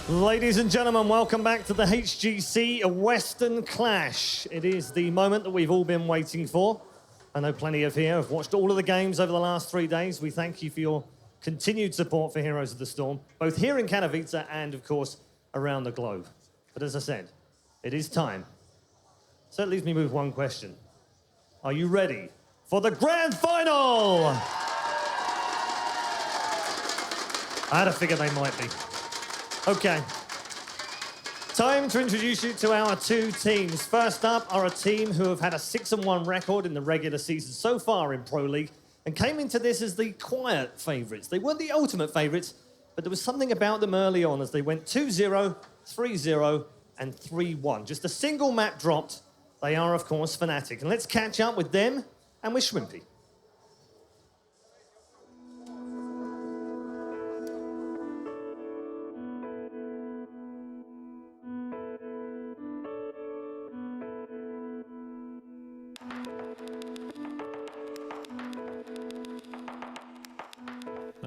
Ladies and gentlemen, welcome back to the HGC Western Clash. It is the moment that we've all been waiting for. I know plenty of here have watched all of the games over the last 3 days. We thank you for your continued support for Heroes of the Storm, both here in Katowice and, of course, around the globe. But as I said, it is time. So it leaves me with one question. Are you ready for the grand final? I had a figure they might be. Okay. Time to introduce you to our two teams. First up are a team who have had a 6-1 record in the regular season so far in Pro League and came into this as the quiet favourites. They weren't the ultimate favourites, but there was something about them early on as they went 2-0, 3-0, and 3-1. Just a single map dropped. They are, of course, Fnatic. And let's catch up with them and with Shrimpy.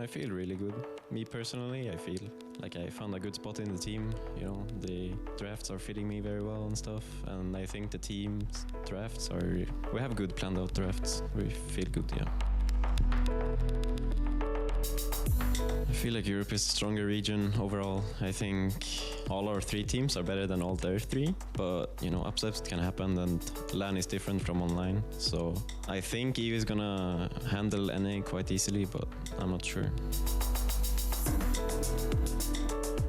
I feel really good. Me personally, I feel like I found a good spot in the team. You know, the drafts are fitting me very well and stuff. And I think the team's drafts are... We have good planned out drafts. We feel good, yeah. I feel like Europe is a stronger region overall. I think all our 3 teams are better than all their 3, but you know, upsets can happen and LAN is different from online. So I think EVE is gonna handle NA quite easily, but I'm not sure.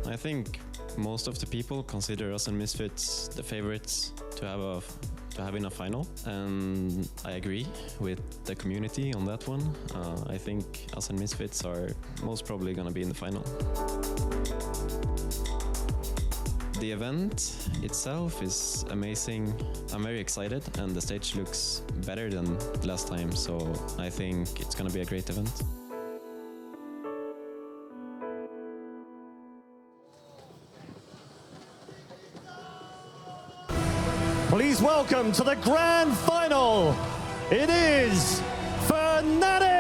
I think most of the people consider us and Misfits the favorites to have in a final, and I agree with the community on that one. I think us and Misfits are most probably gonna be in the final. The event itself is amazing. I'm very excited and the stage looks better than last time, so I think it's gonna be a great event. Please welcome to the grand final. It is Fnatic!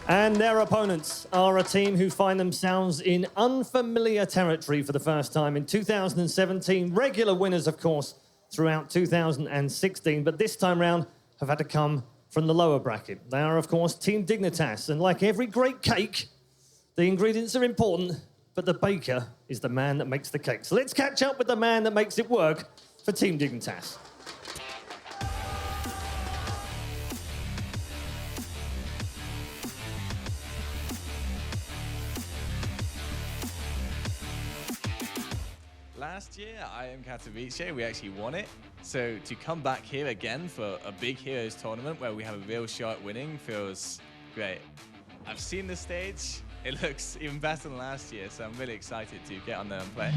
And their opponents are a team who find themselves in unfamiliar territory for the first time in 2017. Regular winners, of course, throughout 2016, but this time round have had to come from the lower bracket. They are, of course, Team Dignitas, and like every great cake, the ingredients are important, but the baker is the man that makes the cake. So let's catch up with the man that makes it work for Team Dignitas. Last year, in Katowice, we actually won it. So to come back here again for a big Heroes tournament where we have a real shot at winning feels great. I've seen the stage. It looks even better than last year, so I'm really excited to get on there and play.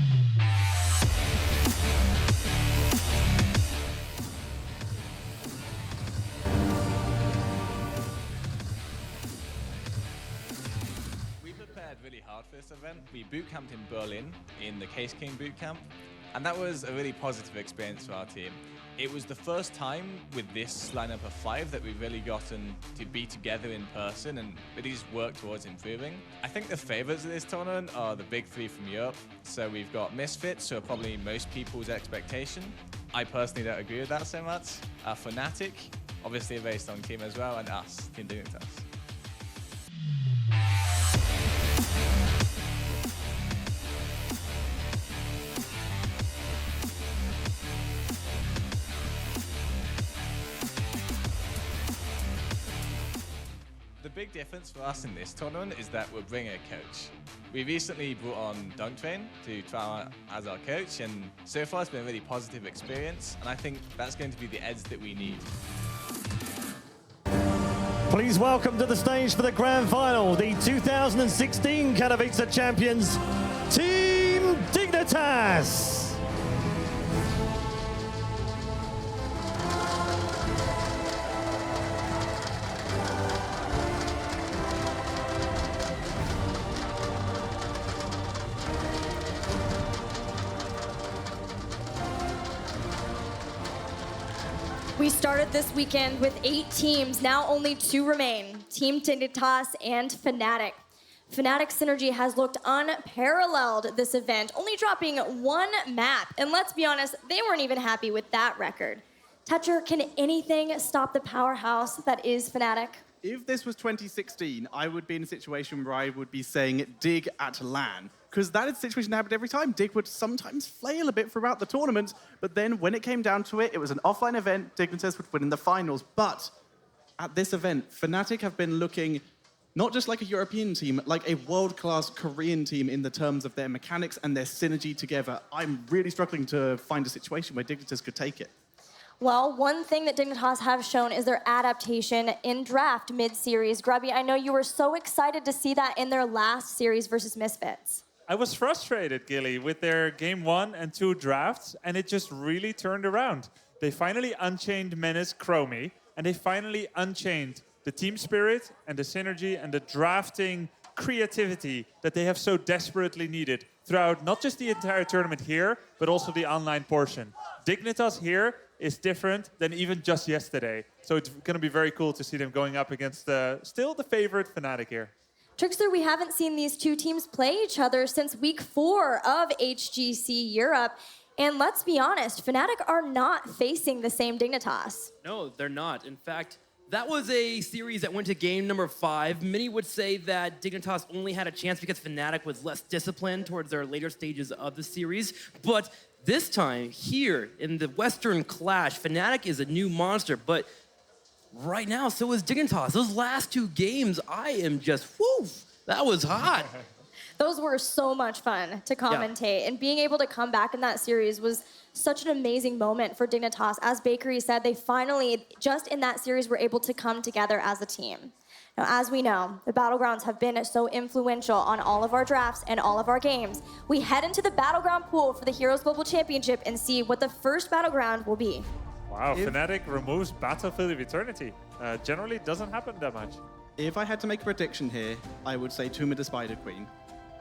Really hard for this event. We bootcamped in Berlin in the Case King bootcamp, and that was a really positive experience for our team. It was the first time with this lineup of 5 that we've really gotten to be together in person and really just work towards improving. I think the favorites of this tournament are the big 3 from Europe. So we've got Misfits, who are probably most people's expectation. I personally don't agree with that so much. Fnatic, obviously a very strong team as well, and us, Team Dignitas. The big difference for us in this tournament is that we're bringing a coach. We recently brought on Dunktrain to try out as our coach, and so far it's been a really positive experience, and I think that's going to be the edge that we need. Please welcome to the stage for the grand final, the 2016 Katowice champions, Team Dignitas! We started this weekend with 8 teams, now only 2 remain, Team Dignitas and Fnatic. Fnatic synergy has looked unparalleled this event, only dropping 1 map. And let's be honest, they weren't even happy with that record. Toucher, can anything stop the powerhouse that is Fnatic? If this was 2016, I would be in a situation where I would be saying dig at LAN, because that is the situation that happened every time. Dig would sometimes flail a bit throughout the tournament, but then when it came down to it, it was an offline event, Dignitas would win in the finals. But at this event, Fnatic have been looking not just like a European team, like a world-class Korean team in the terms of their mechanics and their synergy together. I'm really struggling to find a situation where Dignitas could take it. Well, one thing that Dignitas have shown is their adaptation in draft mid-series. Grubby, I know you were so excited to see that in their last series versus Misfits. I was frustrated, Gilly, with their game 1 and 2 drafts, and it just really turned around. They finally unchained Menace Chromie, and they finally unchained the team spirit and the synergy and the drafting creativity that they have so desperately needed throughout not just the entire tournament here, but also the online portion. Dignitas here is different than even just yesterday. So it's going to be very cool to see them going up against still the favorite Fnatic here. Trickster, we haven't seen these 2 teams play each other since week 4 of HGC Europe. And let's be honest, Fnatic are not facing the same Dignitas. No, they're not. In fact, that was a series that went to game number 5. Many would say that Dignitas only had a chance because Fnatic was less disciplined towards their later stages of the series. But this time, here in the Western Clash, Fnatic is a new monster, but right now, so is Dignitas. Those last 2 games, I am just, whoo, that was hot. Those were so much fun to commentate, and being able to come back in that series was such an amazing moment for Dignitas. As Bakery said, they finally, just in that series, were able to come together as a team. Now, as we know, the Battlegrounds have been so influential on all of our drafts and all of our games. We head into the Battleground pool for the Heroes Global Championship and see what the first Battleground will be. Wow, Fnatic removes Battlefield of Eternity. Generally doesn't happen that much. If I had to make a prediction here, I would say Tomb of the Spider Queen.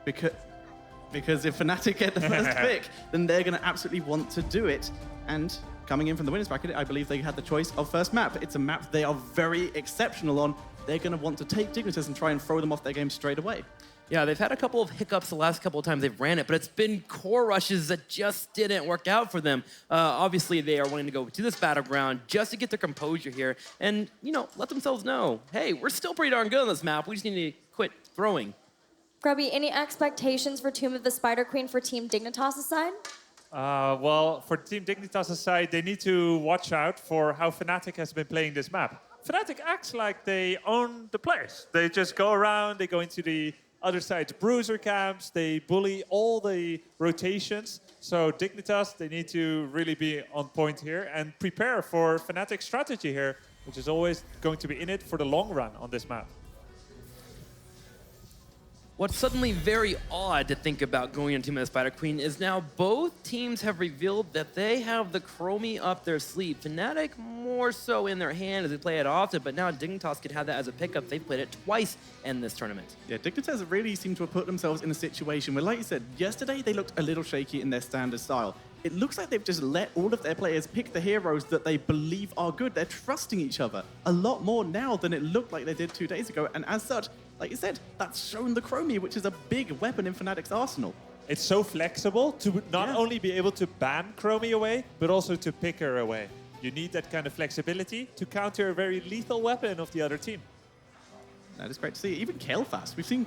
Because if Fnatic get the first pick, then they're going to absolutely want to do it. And coming in from the winners bracket, I believe they had the choice of first map. It's a map they are very exceptional on. They're going to want to take Dignitas and try and throw them off their game straight away. Yeah, they've had a couple of hiccups the last couple of times they've ran it, but it's been core rushes that just didn't work out for them. Obviously, they are wanting to go to this Battleground just to get their composure here and, you know, let themselves know, hey, we're still pretty darn good on this map. We just need to quit throwing. Grubby, any expectations for Tomb of the Spider Queen for Team Dignitas' side? Well, for Team Dignitas' side, they need to watch out for how Fnatic has been playing this map. Fnatic acts like they own the place. They just go around, they go into the other side's bruiser camps, they bully all the rotations. So Dignitas, they need to really be on point here and prepare for Fnatic's strategy here, which is always going to be in it for the long run on this map. What's suddenly very odd to think about going into Team of the Spider Queen is now both teams have revealed that they have the Chromie up their sleeve. Fnatic more so in their hand as they play it often, but now Dignitas could have that as a pickup. They've played it twice in this tournament. Yeah, Dignitas really seem to have put themselves in a situation where, like you said, yesterday they looked a little shaky in their standard style. It looks like they've just let all of their players pick the heroes that they believe are good. They're trusting each other a lot more now than it looked like they did 2 days ago. And as such, like you said, that's shown the Chromie, which is a big weapon in Fnatic's arsenal. It's so flexible to not only be able to ban Chromie away, but also to pick her away. You need that kind of flexibility to counter a very lethal weapon of the other team. That is great to see. Even Kael'thas. We've seen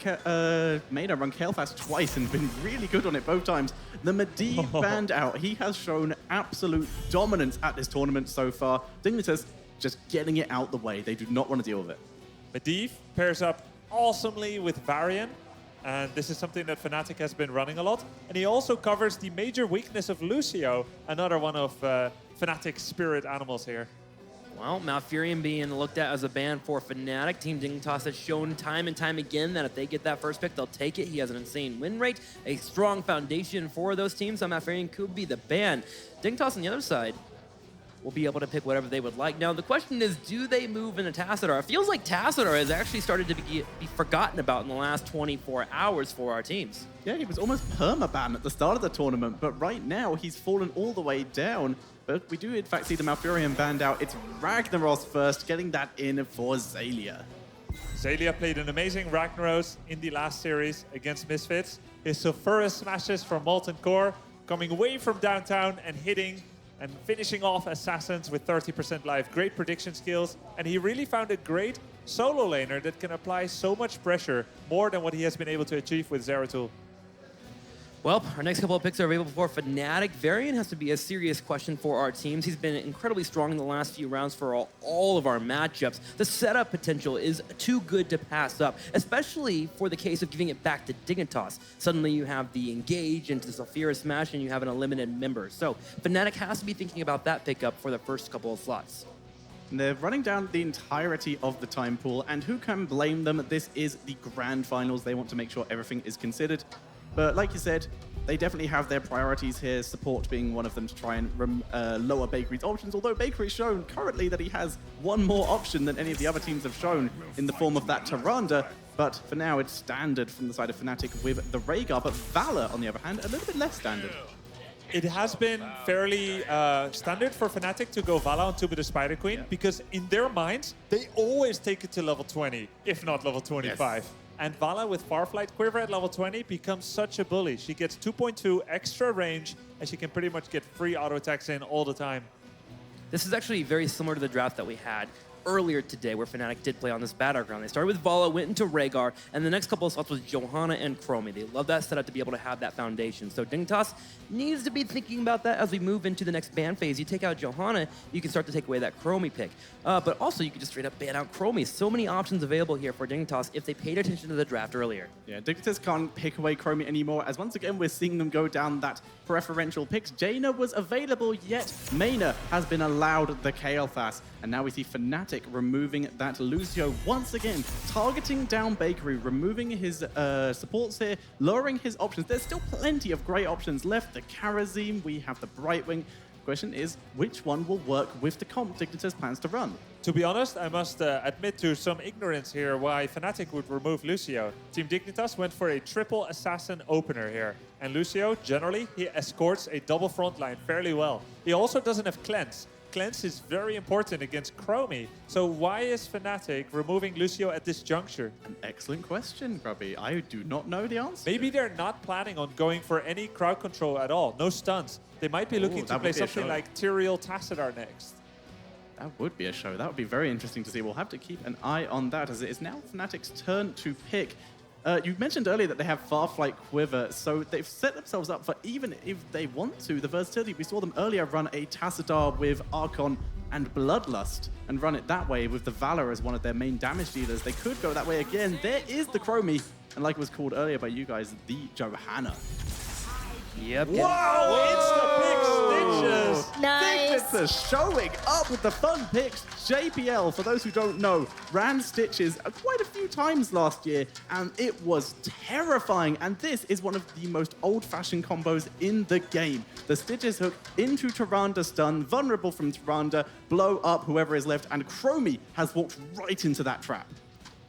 Maida run Kael'thas twice and been really good on it both times. The Medivh banned out. He has shown absolute dominance at this tournament so far. Dignitas just getting it out the way. They do not want to deal with it. Medivh pairs up awesomely with Varian. And this is something that Fnatic has been running a lot. And he also covers the major weakness of Lucio, another one of Fnatic's spirit animals here. Well, Malfurion being looked at as a ban for Fnatic. Team Dignitas has shown time and time again that if they get that first pick, they'll take it. He has an insane win rate, a strong foundation for those teams, so Malfurion could be the ban. Dignitas on the other side, will be able to pick whatever they would like. Now, the question is, do they move into Tassadar? It feels like Tassadar has actually started to be forgotten about in the last 24 hours for our teams. Yeah, he was almost permaban at the start of the tournament, but right now he's fallen all the way down. But we do in fact see the Malfurion banned out. It's Ragnaros first, getting that in for Xaylia. Xaylia played an amazing Ragnaros in the last series against Misfits. His Sulfuras smashes from Molten Core, coming away from downtown and hitting and finishing off Assassins with 30% life. Great prediction skills, and he really found a great solo laner that can apply so much pressure, more than what he has been able to achieve with Zeratul. Well, our next couple of picks are available for Fnatic. Varian has to be a serious question for our teams. He's been incredibly strong in the last few rounds for all of our matchups. The setup potential is too good to pass up, especially for the case of giving it back to Dignitas. Suddenly you have the Engage into the Sulfura Smash and you have an unlimited member. So Fnatic has to be thinking about that pickup for the first couple of slots. And they're running down the entirety of the time pool, and who can blame them? This is the grand finals. They want to make sure everything is considered. But like you said, they definitely have their priorities here, support being one of them to try and lower Bakery's options, although Bakery's shown currently that he has one more option than any of the other teams have shown in the form of that Tyrande. But for now, it's standard from the side of Fnatic with the Rhaegar, but Valor, on the other hand, a little bit less standard. It has been fairly standard for Fnatic to go Vala on Tuba the Spider Queen, because in their minds, they always take it to level 20, if not level 25. Yes. And Vala with Farflight Quiver at level 20 becomes such a bully. She gets 2.2 extra range, and she can pretty much get free auto attacks in all the time. This is actually very similar to the draft that we had earlier today, where Fnatic did play on this battleground. They started with Vala, went into Rhaegar, and the next couple of slots was Johanna and Chromie. They love that setup to be able to have that foundation. So Dignitas needs to be thinking about that as we move into the next ban phase. You take out Johanna, you can start to take away that Chromie pick. But also, you can just straight up ban out Chromie. So many options available here for Dignitas if they paid attention to the draft earlier. Yeah, Dignitas can't pick away Chromie anymore, as once again we're seeing them go down that preferential picks. Jaina was available, yet Mayna has been allowed the Kael'thas. And now we see Fnatic removing that Lucio once again, targeting down Bakery, removing his supports here, lowering his options. There's still plenty of great options left. The Karazim, we have the Brightwing. Question is, which one will work with the comp Dignitas plans to run? To be honest, I must admit to some ignorance here why Fnatic would remove Lucio. Team Dignitas went for a triple assassin opener here. And Lucio, generally, he escorts a double front line fairly well. He also doesn't have Cleanse. Cleanse is very important against Chromie. So why is Fnatic removing Lucio at this juncture? An excellent question, Grubby. I do not know the answer. Maybe they're not planning on going for any crowd control at all. No stuns. They might be looking to play something like Tyrael Tassadar next. That would be a show. That would be very interesting to see. We'll have to keep an eye on that, as it is now Fnatic's turn to pick. You mentioned earlier that they have Farflight Quiver, so they've set themselves up for, even if they want to, the versatility. We saw them earlier run a Tassadar with Archon and Bloodlust and run it that way with the Valor as one of their main damage dealers. They could go that way again. There is the Chromie, and like it was called earlier by you guys, the Johanna. Yep. Wow, insta-pick Stitches! Nice. Dignitas showing up with the fun picks. JPL, for those who don't know, ran Stitches quite a few times last year, and it was terrifying. And this is one of the most old-fashioned combos in the game. The Stitches hook into Tyrande stun, vulnerable from Tyrande, blow up whoever is left, and Chromie has walked right into that trap.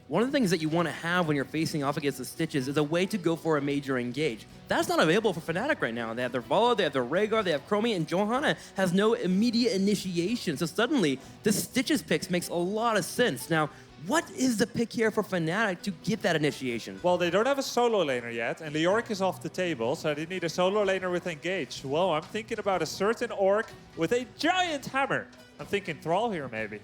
One of the things that you want to have when you're facing off against the Stitches is a way to go for a major engage. That's not available for Fnatic right now. They have their Vala, they have their Rhaegar, they have Chromie, and Johanna has no immediate initiation. So suddenly, the Stitches picks makes a lot of sense. Now, what is the pick here for Fnatic to get that initiation? Well, they don't have a solo laner yet, and Leoric is off the table, so they need a solo laner with Engage. Well, I'm thinking about a certain orc with a giant hammer. I'm thinking Thrall here, maybe.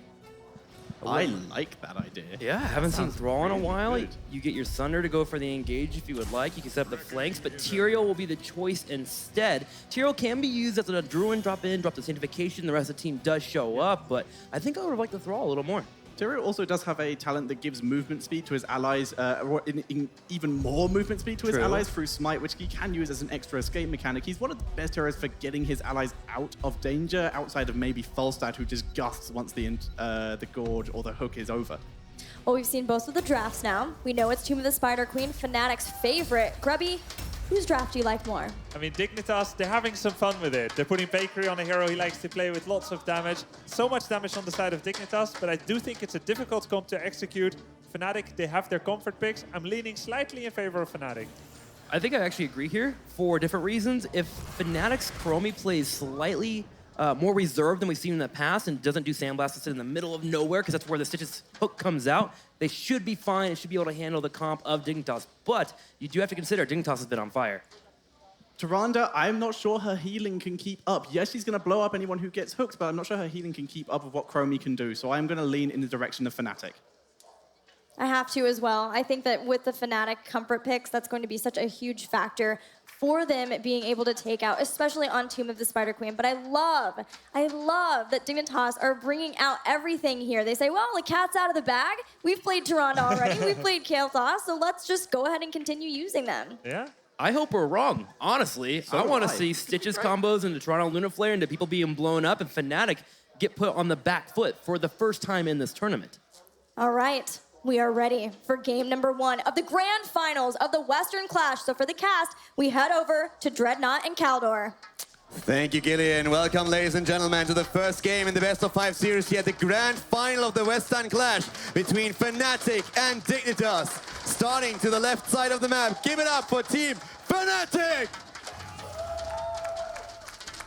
I like that idea. Yeah, I haven't seen Thrall in a really while. good. You get your Sunder to go for the engage if you would like. You can set up the flanks, but Tyrael will be the choice instead. Tyrael can be used as a Druid drop in, drop the Sanctification. The rest of the team does show up, but I think I would have liked the Thrall a little more. Tyrael also does have a talent that gives movement speed to his allies, or even more movement speed to his True. allies through Smite, which he can use as an extra escape mechanic. He's one of the best heroes for getting his allies out of danger, outside of maybe Falstad, who just gusts once the Gorge or the hook is over. Well, we've seen both of the drafts now. We know it's Tomb of the Spider Queen, Fnatic's favorite. Grubby, Whose draft do you like more? I mean, Dignitas, they're having some fun with it. They're putting Bakery on a hero he likes to play with lots of damage. So much damage on the side of Dignitas, but I do think it's a difficult comp to execute. Fnatic, they have their comfort picks. I'm leaning slightly in favor of Fnatic. I think I actually agree here for different reasons. If Fnatic's Chromie plays slightly more reserved than we've seen in the past and doesn't do Sandblast to sit in the middle of nowhere, because that's where the Stitches hook comes out, they should be fine and should be able to handle the comp of Dignitas. But you do have to consider Dignitas has been on fire. Tyrande, I'm not sure her healing can keep up. Yes, she's going to blow up anyone who gets hooked, but I'm not sure her healing can keep up with what Chromie can do. So I'm going to lean in the direction of Fnatic. I have to as well. I think that with the Fnatic comfort picks, that's going to be such a huge factor for them being able to take out, especially on Tomb of the Spider Queen. But I love that Dignitas are bringing out everything here. They say, well, the cat's out of the bag. We've played Tyrande already. We've played Kael'thas, so let's just go ahead and continue using them. Yeah. I hope we're wrong, honestly. I want to see Stitches combos into Toronto Luna Flare into people being blown up and Fnatic get put on the back foot for the first time in this tournament. All right. We are ready for game number 1 of the grand finals of the Western Clash. So for the cast, we head over to Dreadnought and Kaldor. Thank you, Gillian. Welcome, ladies and gentlemen, to the first game in the best of 5 series here, the grand final of the Western Clash between Fnatic and Dignitas. Starting to the left side of the map, give it up for Team Fnatic!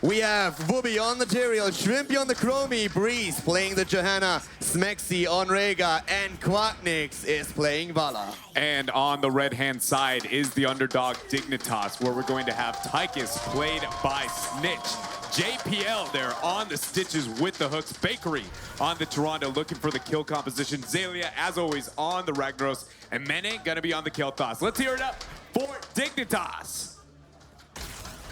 We have Wooby on the Tyrael, Shrimpy on the Chromie, Breeze playing the Johanna, Smexy on Rhaegar, and Quacknix is playing Vala. And on the red-hand side is the underdog Dignitas, where we're going to have Tychus played by Snitch. JPL there on the Stitches with the hooks. Bakery on the Tyrande looking for the kill composition. Zalia, as always, on the Ragnaros. And Mene gonna be on the Kael'thas. Let's hear it up for Dignitas.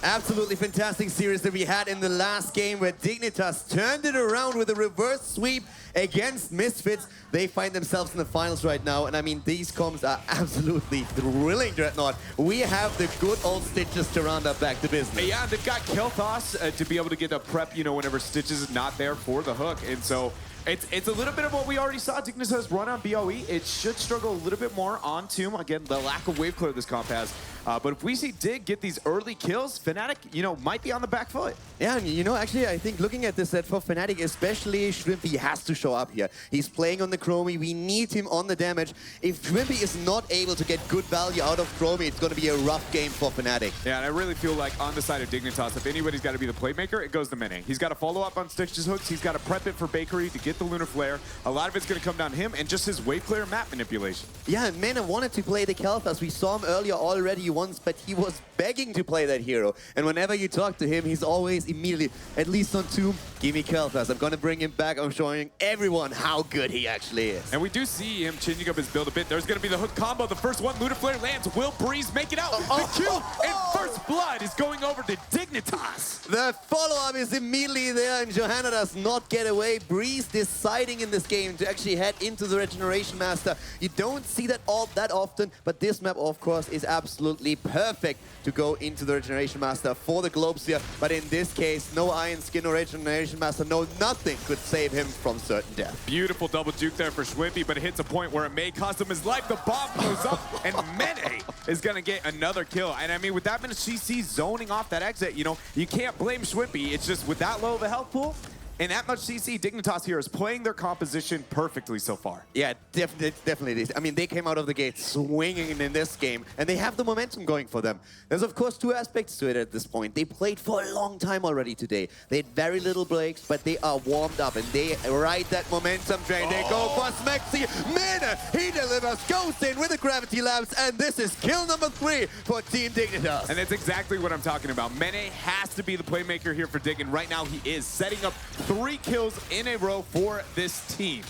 Absolutely fantastic series that we had in the last game where Dignitas turned it around with a reverse sweep against Misfits. They find themselves in the finals right now, and I mean, these comps are absolutely thrilling, Dreadnought. We have the good old Stitches Tyrande back to business. Yeah, they've got Kael'thas to be able to get a prep, you know, whenever Stitches is not there for the hook. And so it's a little bit of what we already saw. Dignitas run on BOE. It should struggle a little bit more on Tomb. Again, the lack of wave clear this comp has. But if we see Dig get these early kills, Fnatic, you know, might be on the back foot. Yeah, and you know, actually, I think looking at this set for Fnatic, especially Shrimpy has to show up here. He's playing on the Chromie. We need him on the damage. If Shrimpy is not able to get good value out of Chromie, it's going to be a rough game for Fnatic. Yeah, and I really feel like on the side of Dignitas, if anybody's got to be the playmaker, it goes to Mene. He's got to follow up on Stitch's hooks. He's got to prep it for Bakery to get the Lunar Flare. A lot of it's going to come down to him and just his wave clear map manipulation. Yeah, and Mene wanted to play the Kael'thas. We saw him earlier already once, but he was begging to play that hero. And whenever you talk to him, he's always immediately, at least on Tomb, give me Kael'thas. I'm going to bring him back. I'm showing everyone how good he actually is. And we do see him changing up his build a bit. There's going to be the hook combo. The first one, Lunar Flare lands. Will Breeze make it out? The kill and first blood is going over to Dignitas. The follow-up is immediately there, and Johanna does not get away. Breeze deciding in this game to actually head into the Regeneration Master. You don't see that all that often, but this map, of course, is absolutely perfect to go into the Regeneration Master for the Globes here. But in this case, no Iron Skin or Regeneration Master, no nothing could save him from certain death. Beautiful double juke there for Shwimpy, but it hits a point where it may cost him his life. The bomb goes up, and Mene is going to get another kill. And I mean, with that many CC zoning off that exit, you know, you can't blame Shwimpy. It's just with that low of a health pool, and that much CC, Dignitas here is playing their composition perfectly so far. Yeah, definitely. I mean, they came out of the gate swinging in this game, and they have the momentum going for them. There's, of course, two aspects to it at this point. They played for a long time already today. They had very little breaks, but they are warmed up, and they ride that momentum train. They go for Smexy. Mene, he delivers, goes in with the Gravity Labs, and this is kill number 3 for Team Dignitas. And that's exactly what I'm talking about. Mene has to be the playmaker here for Dig, and right now he is setting up 3 kills in a row for this team.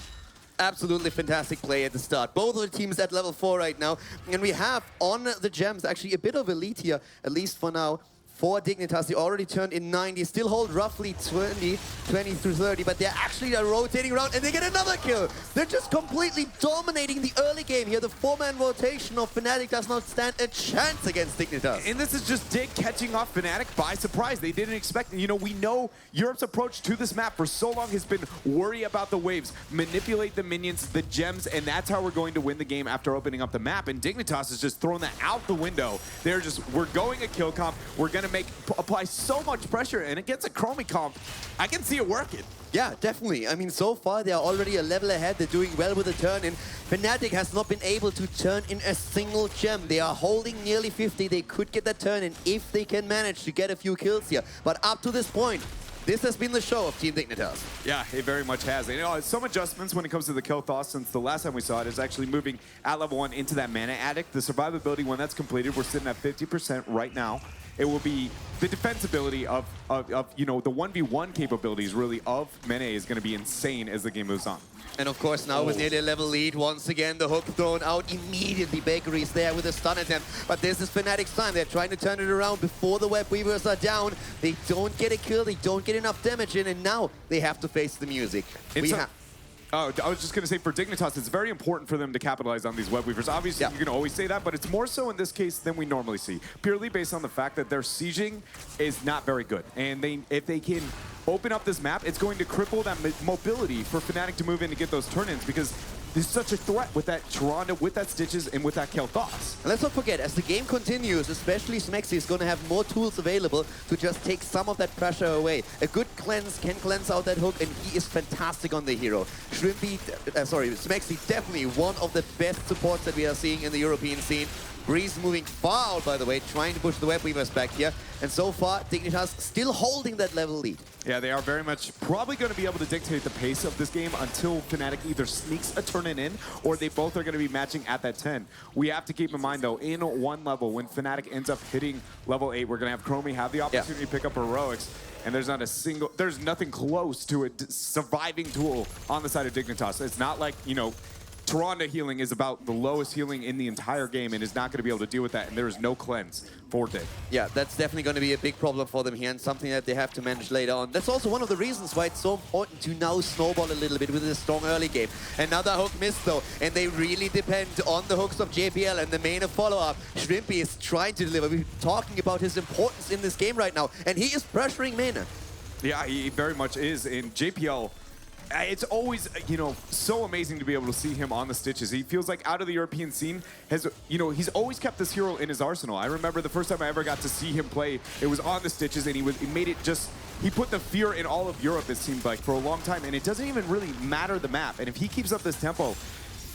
Absolutely fantastic play at the start. Both of the teams at level 4 right now. And we have on the gems actually a bit of a lead here, at least for now, for Dignitas. They already turned in 90, still hold roughly 20 through 30, but they're actually rotating around and they get another kill. They're just completely dominating the early game here. The 4-man rotation of Fnatic does not stand a chance against Dignitas. And this is just Dig catching off Fnatic by surprise. They didn't expect it. You know, we know Europe's approach to this map for so long has been worry about the waves, manipulate the minions, the gems, and that's how we're going to win the game after opening up the map. And Dignitas has just thrown that out the window. They're just, we're going a kill comp. We're going to apply so much pressure, and against a Chromie comp, I can see it working. Yeah, definitely. I mean, so far they are already a level ahead. They're doing well with the turn-in. Fnatic has not been able to turn in a single gem. They are holding nearly 50. They could get that turn-in if they can manage to get a few kills here. But up to this point, this has been the show of Team Dignitas. Yeah, it very much has. You know, some adjustments when it comes to the kill thought since the last time we saw it is actually moving at level 1 into that mana addict. The survivability, when that's completed, we're sitting at 50% right now. It will be the defensibility of you know, the 1v1 capabilities really of Mene is going to be insane as the game moves on. And of course now with nearly a level lead, once again the hook thrown out immediately. Bakery is there with a stun attempt, but this is Fnatic's time. They're trying to turn it around before the web weavers are down. They don't get a kill, they don't get enough damage in, and now they have to face the music. I was just going to say, for Dignitas, it's very important for them to capitalize on these web weavers. Obviously, you can always say that, but it's more so in this case than we normally see, purely based on the fact that their sieging is not very good. And if they can open up this map, it's going to cripple that mobility for Fnatic to move in to get those turn-ins, because there's such a threat with that Toronto, with that Stitches, and with that Kel'Thas. And let's not forget, as the game continues, especially Smexy is going to have more tools available to just take some of that pressure away. A good cleanse can cleanse out that hook, and he is fantastic on the hero. Smexy definitely one of the best supports that we are seeing in the European scene. Breeze moving far out, by the way, trying to push the web weavers back here. And so far, Dignitas still holding that level lead. Yeah, they are very much probably going to be able to dictate the pace of this game until Fnatic either sneaks a turn in or they both are going to be matching at that 10. We have to keep in mind, though, in one level, when Fnatic ends up hitting level 8, we're going to have Chromie have the opportunity to pick up heroics. And there's nothing close to a surviving tool on the side of Dignitas. It's not like, you know, Toronto healing is about the lowest healing in the entire game and is not going to be able to deal with that, and there is no cleanse for Dig. Yeah, that's definitely going to be a big problem for them here and something that they have to manage later on. That's also one of the reasons why it's so important to now snowball a little bit with a strong early game. Another hook missed though, and they really depend on the hooks of JPL and the main of follow-up. Shrimpy is trying to deliver. We're talking about his importance in this game right now, and he is pressuring Mena. Yeah, he very much is, and JPL, it's always, you know, so amazing to be able to see him on the Stitches. He feels like out of the European scene, you know, he's always kept this hero in his arsenal. I remember the first time I ever got to see him play, it was on the Stitches, and he made it just, he put the fear in all of Europe, it seemed like, for a long time, and it doesn't even really matter the map. And if he keeps up this tempo,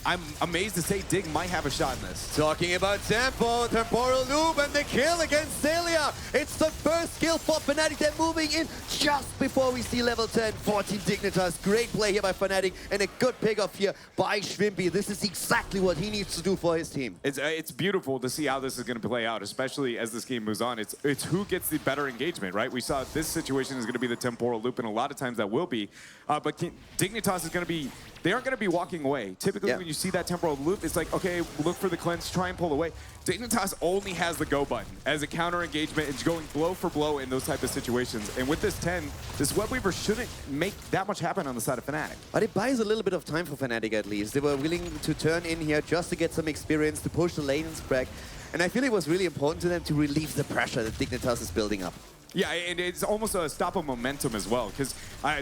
I'm amazed to say Dig might have a shot in this. Talking about tempo, temporal loop, and the kill against Celia. It's the first kill for Fnatic. They're moving in just before we see level 10 for Team Dignitas. Great play here by Fnatic, and a good pick-off here by Shrimpy. This is exactly what he needs to do for his team. It's beautiful to see how this is going to play out, especially as this game moves on. It's who gets the better engagement, right? We saw this situation is going to be the temporal loop, and a lot of times that will be. But Dignitas is going to be, they aren't going to be walking away. Typically, when you see that temporal loop, it's like, okay, look for the cleanse, try and pull away. Dignitas only has the go button as a counter engagement. It's going blow for blow in those type of situations. And with this 10, this web weaver shouldn't make that much happen on the side of Fnatic. But it buys a little bit of time for Fnatic at least. They were willing to turn in here just to get some experience, to push the lanes back. And I feel it was really important to them to relieve the pressure that Dignitas is building up. Yeah, and it's almost a stop of momentum as well, because I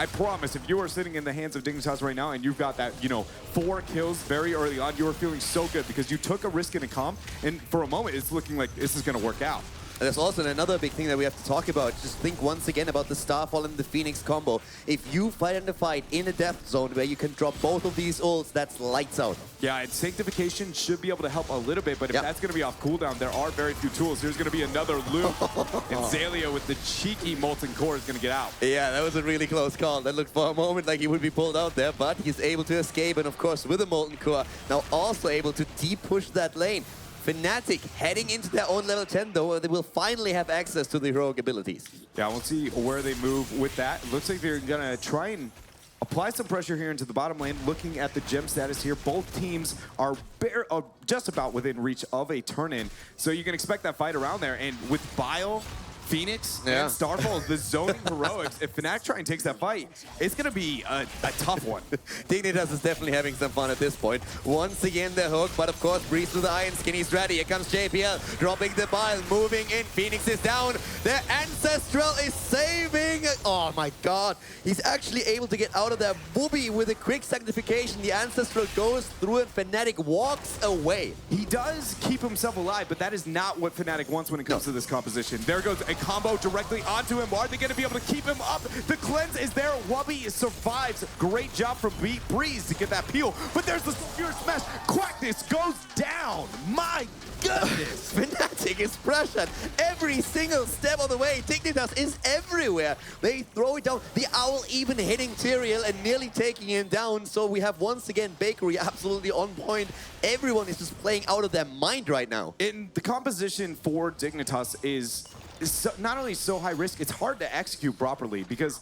promise, if you are sitting in the hands of Dignitas right now and you've got that, you know, 4 kills very early on, you are feeling so good because you took a risk in a comp, and for a moment, it's looking like this is going to work out. And there's also another big thing that we have to talk about. Just think once again about the Starfall and the Phoenix combo. If you fight in a fight in a death zone where you can drop both of these ults, that's lights out. Yeah, and Sanctification should be able to help a little bit, but if that's going to be off cooldown, there are very few tools. There's going to be another loop, and Zalia with the cheeky Molten Core is going to get out. Yeah, that was a really close call. That looked for a moment like he would be pulled out there, but he's able to escape, and of course, with the Molten Core, now also able to deep push that lane. Fnatic heading into their own level 10 though, where they will finally have access to the heroic abilities. Yeah, we'll see where they move with that. It looks like they're gonna try and apply some pressure here into the bottom lane. Looking at the gem status here, both teams are just about within reach of a turn-in. So you can expect that fight around there. And with Bile, Phoenix, and Starfall, the zoning heroics, if Fnatic try and takes that fight, it's going to be a tough one. Dignitas is definitely having some fun at this point. Once again, the hook, but of course, Breeze through the Iron Skin, he's ready. Here comes JPL, dropping the Bile, moving in. Phoenix is down. The Ancestral is saving. Oh my god. He's actually able to get out of that booby with a quick sanctification. The Ancestral goes through and Fnatic walks away. He does keep himself alive, but that is not what Fnatic wants when it comes to this composition. There goes a combo directly onto him. Are they going to be able to keep him up? The cleanse is there. Wubby survives. Great job from Breeze to get that peel. But there's the Spear Smash. Quackness goes down. My goodness. Fnatic is pressured every single step of the way. Dignitas is everywhere. They throw it down. The Owl even hitting Tyrael and nearly taking him down. So we have once again Bakery absolutely on point. Everyone is just playing out of their mind right now. In the composition for Dignitas is not only so high risk, it's hard to execute properly because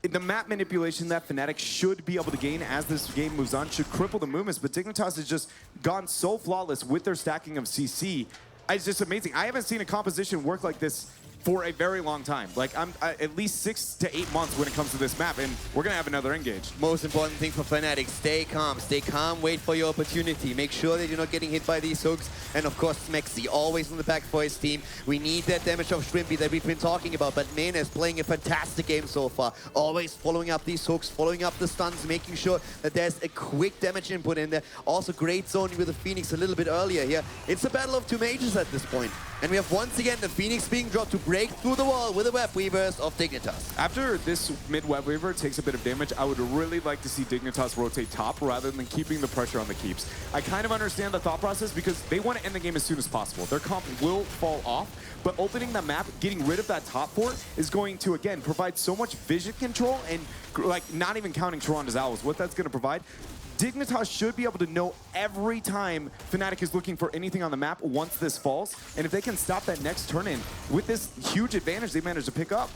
the map manipulation that Fnatic should be able to gain as this game moves on should cripple the movements, but Dignitas has just gone so flawless with their stacking of CC. It's just amazing. I haven't seen a composition work like this for a very long time. Like, I'm at least 6 to 8 months when it comes to this map, and we're gonna have another engage. Most important thing for Fnatic, stay calm, wait for your opportunity. Make sure that you're not getting hit by these hooks. And of course, Smexy, always in the back for his team. We need that damage of Shrimpy that we've been talking about, but Mena is playing a fantastic game so far. Always following up these hooks, following up the stuns, making sure that there's a quick damage input in there. Also great zoning with the Phoenix a little bit earlier here. It's a battle of two mages at this point. And we have once again the Phoenix being dropped to break through the wall with the Web Weavers of Dignitas. After this mid Web Weaver takes a bit of damage, I would really like to see Dignitas rotate top rather than keeping the pressure on the keeps. I kind of understand the thought process because they want to end the game as soon as possible. Their comp will fall off, but opening the map, getting rid of that top fort is going to, again, provide so much vision control and, like, not even counting Tyrannus Owls, what that's going to provide. Dignitas should be able to know every time Fnatic is looking for anything on the map once this falls. And if they can stop that next turn-in with this huge advantage they managed to pick up,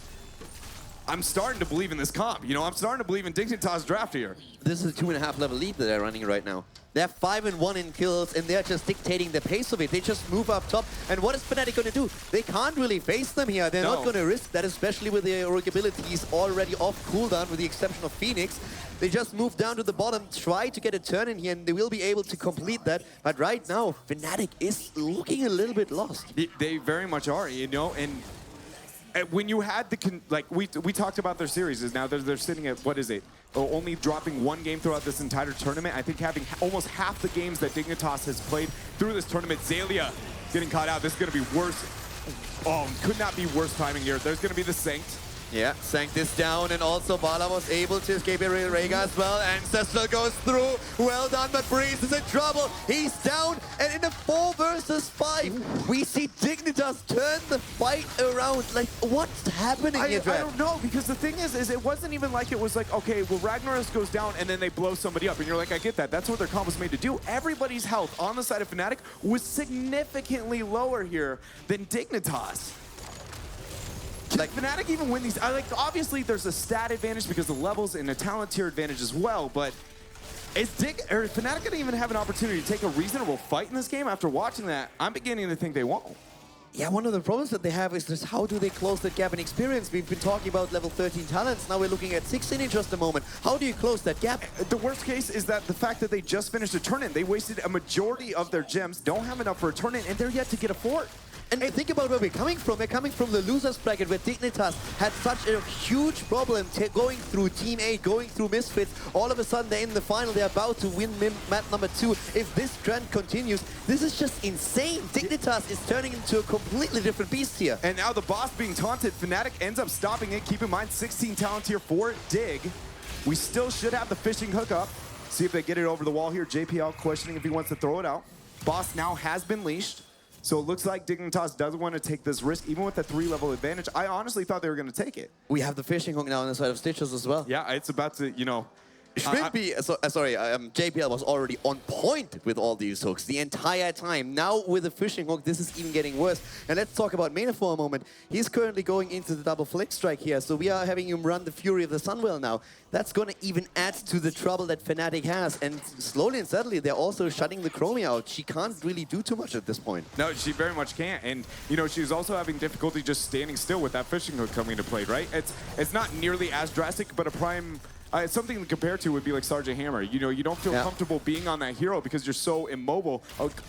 I'm starting to believe in this comp. You know, I'm starting to believe in Dignitas' draft here. This is a 2.5 level lead that they're running right now. They're 5-1 in kills, and they're just dictating the pace of it. They just move up top. And what is Fnatic going to do? They can't really face them here. They're not going to risk that, especially with their heroic abilities already off cooldown, with the exception of Phoenix. They just move down to the bottom, try to get a turn in here, and they will be able to complete that. But right now, Fnatic is looking a little bit lost. They very much are, you know, and when you had the, we talked about their series, now they're sitting at, what is it? Only dropping one game throughout this entire tournament. I think having almost half the games that Dignitas has played through this tournament. Zalia getting caught out. This is going to be worse. Oh, could not be worse timing here. There's going to be the Sanct. Yeah, sank this down, and also Bala was able to escape Rega as well. Ancestral goes through. Well done, but Breeze is in trouble. He's down, and in a 4 versus 5, we see Dignitas turn the fight around. Like, what's happening here, I don't know, because the thing is it wasn't even like it was like, okay, well, Ragnaros goes down, and then they blow somebody up, and you're like, I get that. That's what their comp was made to do. Everybody's health on the side of Fnatic was significantly lower here than Dignitas. Like, Fnatic even win these, obviously there's a stat advantage because of levels and a talent tier advantage as well, but is Fnatic gonna even have an opportunity to take a reasonable fight in this game? After watching that, I'm beginning to think they won't. Yeah, one of the problems that they have is just how do they close that gap in experience? We've been talking about level 13 talents, now we're looking at 16 in just a moment. How do you close that gap? The worst case is that the fact that they just finished a turn-in, they wasted a majority of their gems, don't have enough for a turn-in, and they're yet to get a fort. And think about where we're coming from. We're coming from the losers bracket where Dignitas had such a huge problem going through Team 8, going through Misfits. All of a sudden, they're in the final. They're about to win map number 2. If this trend continues, this is just insane. Dignitas is turning into a completely different beast here. And now the boss being taunted, Fnatic ends up stopping it. Keep in mind, 16 talent tier for Dig. We still should have the fishing hook up. See if they get it over the wall here. JPL questioning if he wants to throw it out. Boss now has been leashed. So it looks like Dignitas doesn't want to take this risk, even with the 3-level advantage. I honestly thought they were going to take it. We have the fishing hook now on the side of Stitches as well. Yeah, it's about to, you know, Shrimpy, JPL was already on point with all these hooks the entire time. Now with the fishing hook, this is even getting worse. And let's talk about Mena for a moment. He's currently going into the double flick strike here, so we are having him run the Fury of the Sunwell now. That's going to even add to the trouble that Fnatic has. And slowly and steadily, they're also shutting the Chromie out. She can't really do too much at this point. No, she very much can't. And, you know, she's also having difficulty just standing still with that fishing hook coming into play, right? It's not nearly as drastic, but a prime... something to compare to would be like Sergeant Hammer. You know, you don't feel comfortable being on that hero because you're so immobile.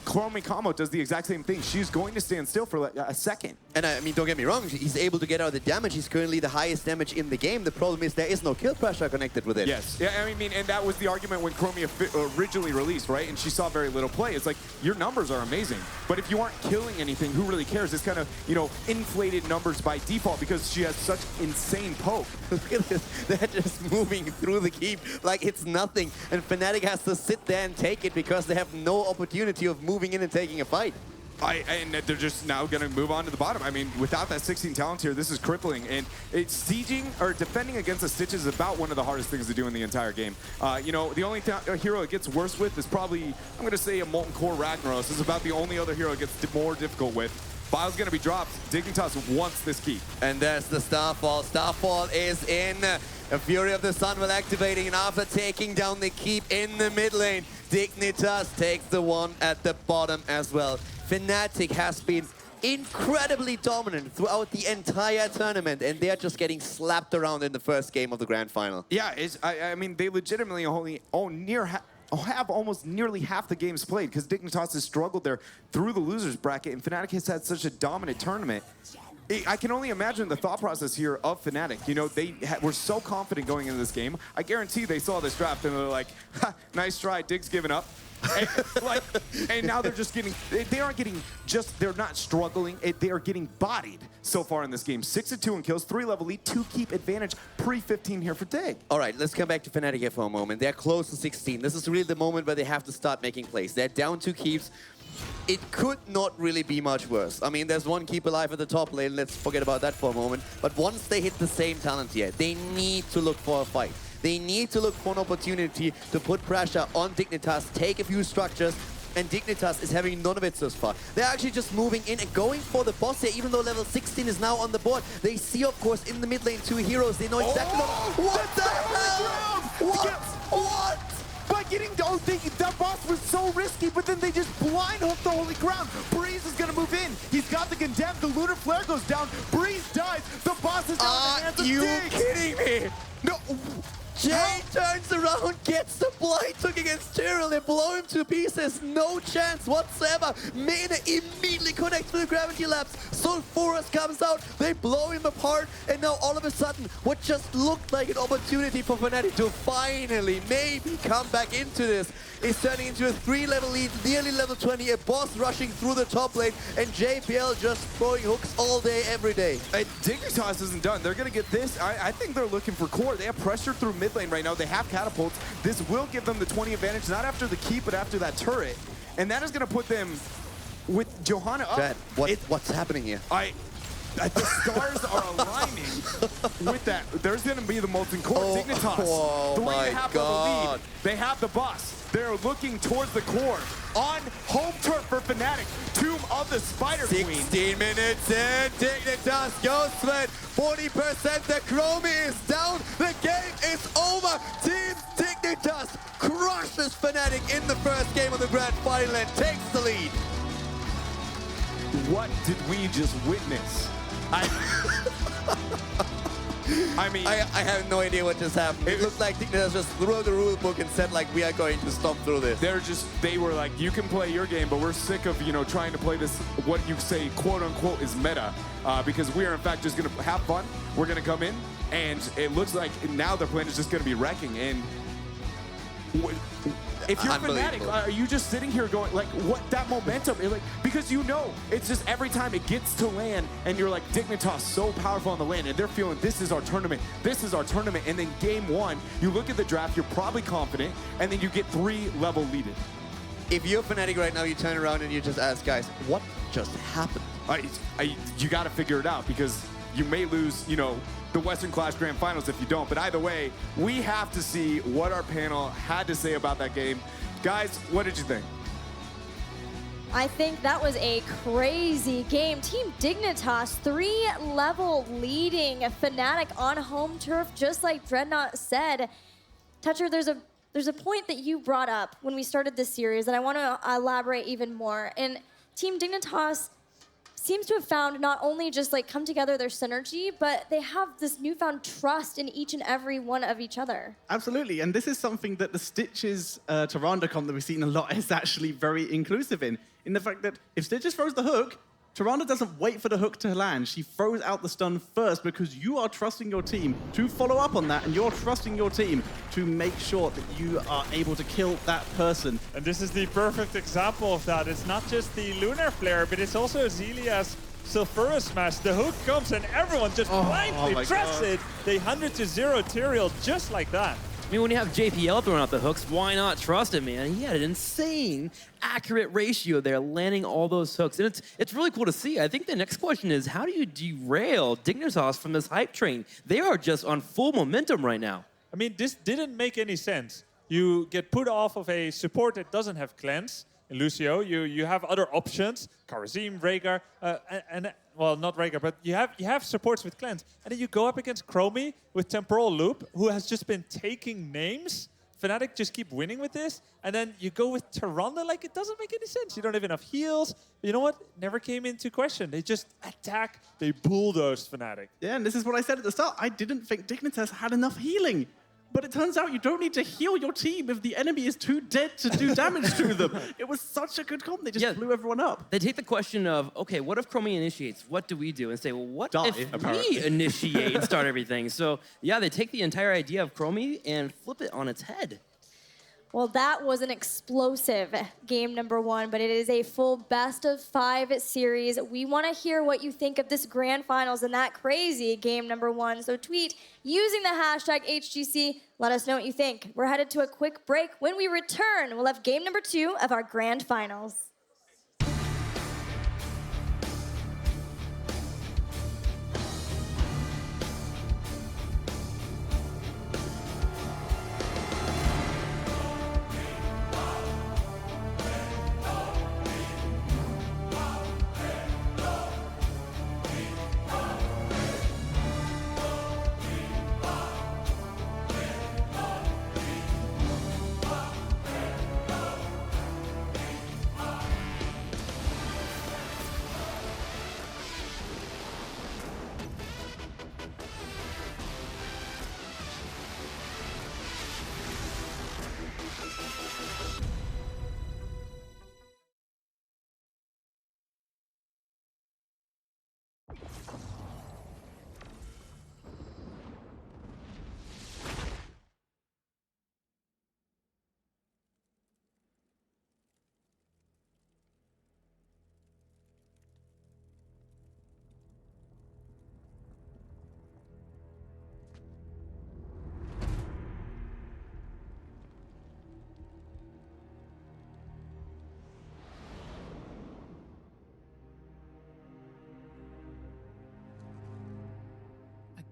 Chromie Combo does the exact same thing. She's going to stand still for like a second. And I mean, don't get me wrong, he's able to get out the damage. He's currently the highest damage in the game. The problem is there is no kill pressure connected with it. Yes. Yeah, I mean, and that was the argument when Chromie originally released, right? And she saw very little play. It's like, your numbers are amazing, but if you aren't killing anything, who really cares? It's kind of, you know, inflated numbers by default because she has such insane poke. Look at this. They're just moving through the keep like it's nothing. And Fnatic has to sit there and take it because they have no opportunity of moving in and taking a fight. And they're just now going to move on to the bottom. I mean, without that 16 talent here, this is crippling. And it's sieging or defending against the Stitches is about one of the hardest things to do in the entire game. You know, the only hero it gets worse with is probably, I'm going to say, a Molten Core Ragnaros. This is about the only other hero it gets more difficult with. Bile's going to be dropped. Dignitas wants this keep. And there's the Starfall. Starfall is in. A Fury of the Sun will activating, and after taking down the keep in the mid lane, Dignitas takes the one at the bottom as well. Fnatic has been incredibly dominant throughout the entire tournament, and they're just getting slapped around in the first game of the grand final. Yeah, I mean, they legitimately have almost nearly half the games played because Dignitas has struggled there through the losers bracket, and Fnatic has had such a dominant tournament. I can only imagine the thought process here of Fnatic. You know, they were so confident going into this game. I guarantee they saw this draft and they're like, ha, nice try, Dig's giving up. And now they're just getting, they're not struggling, they are getting bodied so far in this game. 6-2 in kills, 3 level lead, 2 keep advantage, pre-15 here for Dig. All right, let's come back to Fnatic here for a moment. They're close to 16. This is really the moment where they have to start making plays. They're down 2 keeps. It could not really be much worse. I mean, there's 1 keep alive at the top lane. Let's forget about that for a moment. But once they hit the same talent here, they need to look for a fight. They need to look for an opportunity to put pressure on Dignitas, take a few structures, and Dignitas is having none of it so far. They're actually just moving in and going for the boss here, even though level 16 is now on the board. They see, of course, in the mid lane 2 heroes. They know exactly what the hell? What? By getting, that boss was so risky, but then they just blind hooked the holy ground. Breeze is gonna move in. He's got the condemned. The lunar flare goes down. Breeze dies. The boss is down in the hands of you Diggs. kidding me? No. Jay turns around, gets the blind hook against Tyrell. They blow him to pieces. No chance whatsoever. Mena immediately connects with the gravity lapse. Sulfuras comes out. They blow him apart. And now all of a sudden, what just looked like an opportunity for Fnatic to finally maybe come back into this is turning into a 3-level lead, nearly level 20. A boss rushing through the top lane. And JPL just throwing hooks all day, every day. Dignitas isn't done. They're going to get this. I think they're looking for core. They have pressure through mid lane right now. They have catapults. This will give them the 20 advantage, not after the keep, but after that turret. And that is going to put them with Johanna up. Chad, what's happening here? The stars are aligning with that. There's going to be the Molten Core. Dignitas, 3.5 level lead. They have the boss. They're looking towards the core. On home turf for Fnatic. Tomb of the Spider Queen. 16 minutes in. Dignitas goes with 40%. The Chromie is down. The game is over. Team Dignitas crushes Fnatic in the first game of the grand final and takes the lead. What did we just witness? I mean, I have no idea what just happened. It looked like Dignitas just threw the rule book and said, like, we are going to stomp through this. They were like, you can play your game, but we're sick of, you know, trying to play this, what you say, quote unquote, is meta. Because we are, in fact, just going to have fun. We're going to come in, and it looks like now their plan is just going to be wrecking. And if you're Fnatic, are you just sitting here going, like, what, that momentum? Like, because you know, it's just every time it gets to land, and you're like, Dignitas so powerful on the land, and they're feeling, this is our tournament, this is our tournament. And then game 1, you look at the draft, you're probably confident, and then you get 3-level leaded. If you're Fnatic right now, you turn around and you just ask, guys, what just happened? You got to figure it out, because you may lose, you know, the Western Clash Grand Finals if you don't. But either way, we have to see what our panel had to say about that game. Guys, what did you think? I think that was a crazy game. Team Dignitas, 3-level leading Fnatic on home turf, just like Dreadnought said. Toucher, there's a point that you brought up when we started this series, and I want to elaborate even more. And Team Dignitas seems to have found not only just like come together their synergy, but they have this newfound trust in each and every one of each other. Absolutely, and this is something that the Stitches Tyrande comp that we've seen a lot is actually very inclusive in the fact that if Stitches throws the hook, Tyrande doesn't wait for the hook to land. She throws out the stun first because you are trusting your team to follow up on that, and you're trusting your team to make sure that you are able to kill that person. And this is the perfect example of that. It's not just the Lunar Flare, but it's also Zelia's Sulfurous Smash. The hook comes and everyone just blindly trusts it. They 100-0 Tyrael just like that. I mean, when you have JPL throwing out the hooks, why not trust him, man? He had an insane accurate ratio there, landing all those hooks. And it's really cool to see. I think the next question is, how do you derail Dignitas from this hype train? They are just on full momentum right now. I mean, this didn't make any sense. You get put off of a support that doesn't have cleanse. In Lucio, you have other options, Karazim, Rhaegar, and well, not Rhaegar, but you have supports with cleanse. And then you go up against Chromie with Temporal Loop, who has just been taking names. Fnatic just keep winning with this. And then you go with Tyrande, like it doesn't make any sense. You don't have enough heals. But you know what? Never came into question. They just attack, they bulldoze Fnatic. Yeah, and this is what I said at the start. I didn't think Dignitas had enough healing. But it turns out you don't need to heal your team if the enemy is too dead to do damage to them. It was such a good comp. They just blew everyone up. They take the question of, okay, what if Chromie initiates? What do we do? And say, well, what if we initiate and start everything? So, yeah, they take the entire idea of Chromie and flip it on its head. Well, that was an explosive game number 1, but it is a full best-of-5 series. We want to hear what you think of this grand finals and that crazy game number 1. So tweet using the hashtag HGC. Let us know what you think. We're headed to a quick break. When we return, we'll have game number 2 of our grand finals.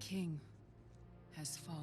King has fallen.